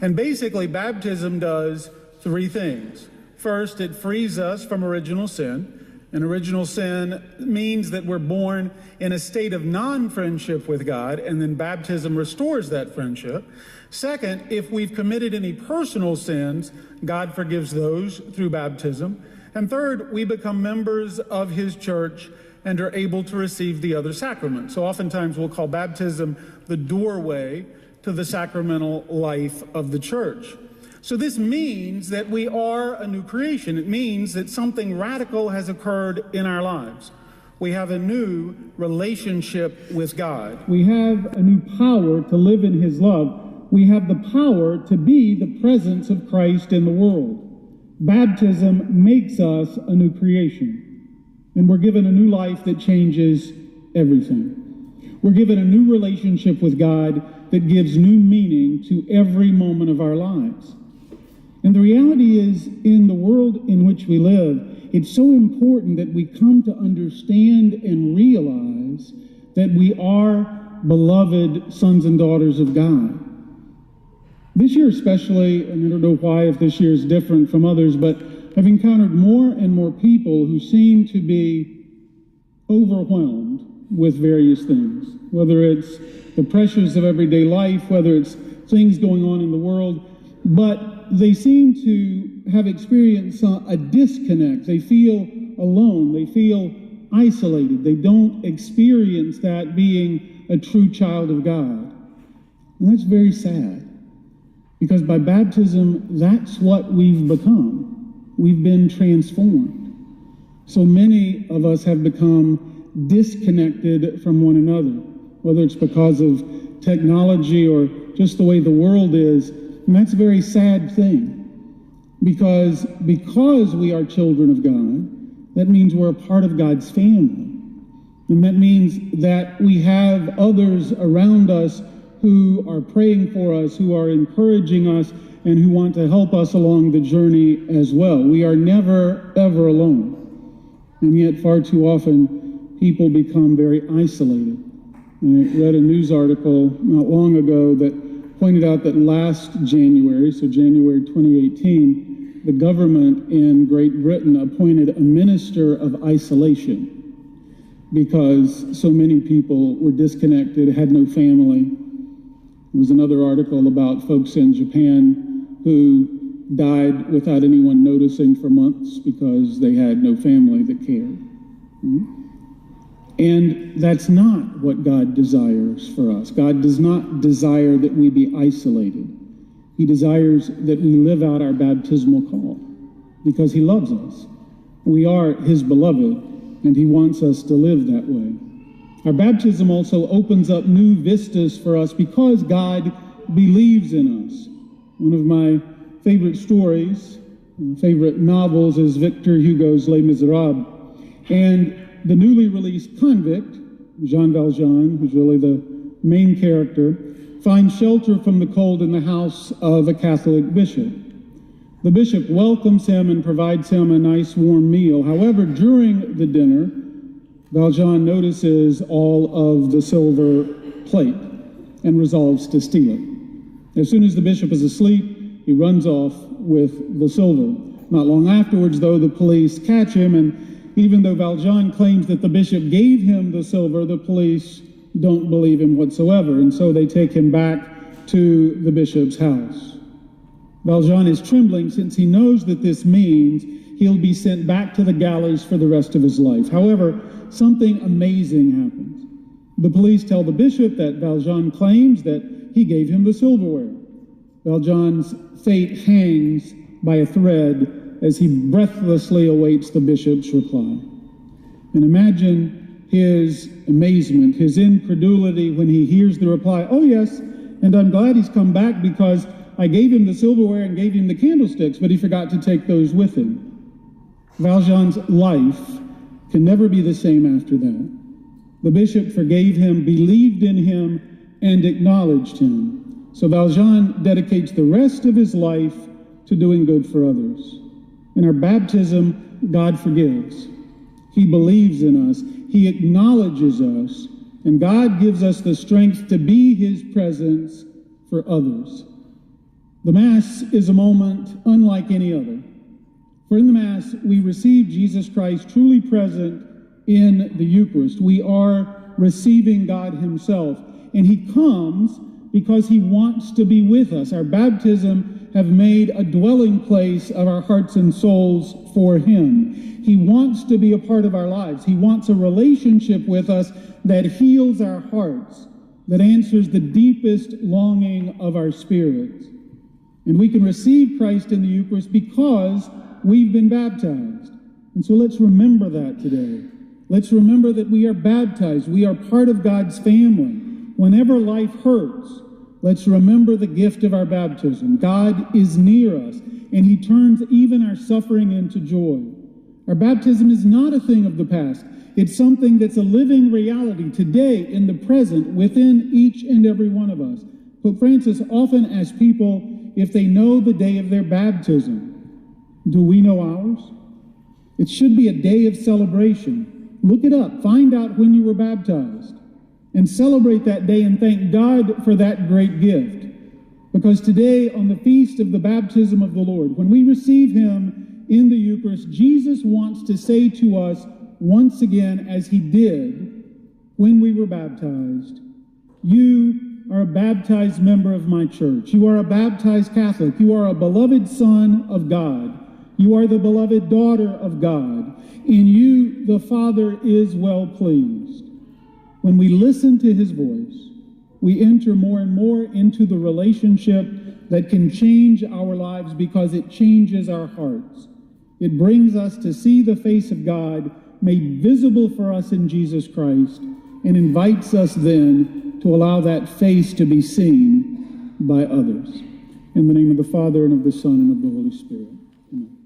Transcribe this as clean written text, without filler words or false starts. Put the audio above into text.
And basically, baptism does three things. First, it frees us from original sin. And original sin means that we're born in a state of non-friendship with God, and then baptism restores that friendship. Second, if we've committed any personal sins, God forgives those through baptism. And third, we become members of his church and are able to receive the other sacraments. So oftentimes we'll call baptism the doorway to the sacramental life of the church. So this means that we are a new creation. It means that something radical has occurred in our lives. We have a new relationship with God. We have a new power to live in his love. We have the power to be the presence of Christ in the world. Baptism makes us a new creation, and we're given a new life that changes everything. We're given a new relationship with God that gives new meaning to every moment of our lives. And the reality is, in the world in which we live, it's so important that we come to understand and realize that we are beloved sons and daughters of God. This year especially, and I don't know why, if this year is different from others, but I've encountered more and more people who seem to be overwhelmed with various things, whether it's the pressures of everyday life, whether it's things going on in the world, but they seem to have experienced a disconnect. They feel alone. They feel isolated. They don't experience that being a true child of God. And that's very sad, because by baptism, that's what we've become. We've been transformed. So many of us have become disconnected from one another, whether it's because of technology or just the way the world is. And that's a very sad thing, because we are children of God, that means we're a part of God's family. And that means that we have others around us who are praying for us, who are encouraging us, and who want to help us along the journey as well. We are never, ever alone. And yet far too often, people become very isolated. And I read a news article not long ago that pointed out that last January, so January 2018, the government in Great Britain appointed a minister of isolation because so many people were disconnected, had no family. There was another article about folks in Japan who died without anyone noticing for months because they had no family that cared. And that's not what God desires for us. God does not desire that we be isolated. He desires that we live out our baptismal call because he loves us. We are his beloved, and he wants us to live that way. Our baptism also opens up new vistas for us because God believes in us. One of my favorite stories, favorite novels, is Victor Hugo's Les Miserables. And the newly released convict, Jean Valjean, who's really the main character, finds shelter from the cold in the house of a Catholic bishop. The bishop welcomes him and provides him a nice warm meal. However, during the dinner, Valjean notices all of the silver plate and resolves to steal it. As soon as the bishop is asleep, he runs off with the silver. Not long afterwards, though, the police catch him, and even though Valjean claims that the bishop gave him the silver, the police don't believe him whatsoever, and so they take him back to the bishop's house. Valjean is trembling since he knows that this means he'll be sent back to the galleys for the rest of his life. However, something amazing happens. The police tell the bishop that Valjean claims that he gave him the silverware. Valjean's fate hangs by a thread as he breathlessly awaits the bishop's reply. And imagine his amazement, his incredulity when he hears the reply, "Oh yes, and I'm glad he's come back because I gave him the silverware and gave him the candlesticks, but he forgot to take those with him." Valjean's life can never be the same after that. The bishop forgave him, believed in him, and acknowledged him. So Valjean dedicates the rest of his life to doing good for others. In our baptism, God forgives. He believes in us. He acknowledges us. And God gives us the strength to be his presence for others. The Mass is a moment unlike any other. For in the Mass, we receive Jesus Christ truly present in the Eucharist. We are receiving God himself, and he comes because he wants to be with us. Our baptism have made a dwelling place of our hearts and souls for him. He wants to be a part of our lives. He wants a relationship with us that heals our hearts, that answers the deepest longing of our spirits. And we can receive Christ in the Eucharist because we've been baptized. And so let's remember that today. Let's remember that we are baptized. We are part of God's family. Whenever life hurts, let's remember the gift of our baptism. God is near us, and he turns even our suffering into joy. Our baptism is not a thing of the past. It's something that's a living reality today in the present within each and every one of us. Pope Francis often asks people if they know the day of their baptism. Do we know ours? It should be a day of celebration. Look it up. Find out when you were baptized and celebrate that day and thank God for that great gift. Because today, on the feast of the baptism of the Lord, when we receive him in the Eucharist, Jesus wants to say to us once again, as he did when we were baptized, you are a baptized member of my church. You are a baptized Catholic. You are a beloved son of God. You are the beloved daughter of God. In you, the Father is well pleased. When we listen to his voice, we enter more and more into the relationship that can change our lives because it changes our hearts. It brings us to see the face of God made visible for us in Jesus Christ and invites us then to allow that face to be seen by others. In the name of the Father, and of the Son, and of the Holy Spirit. Amen.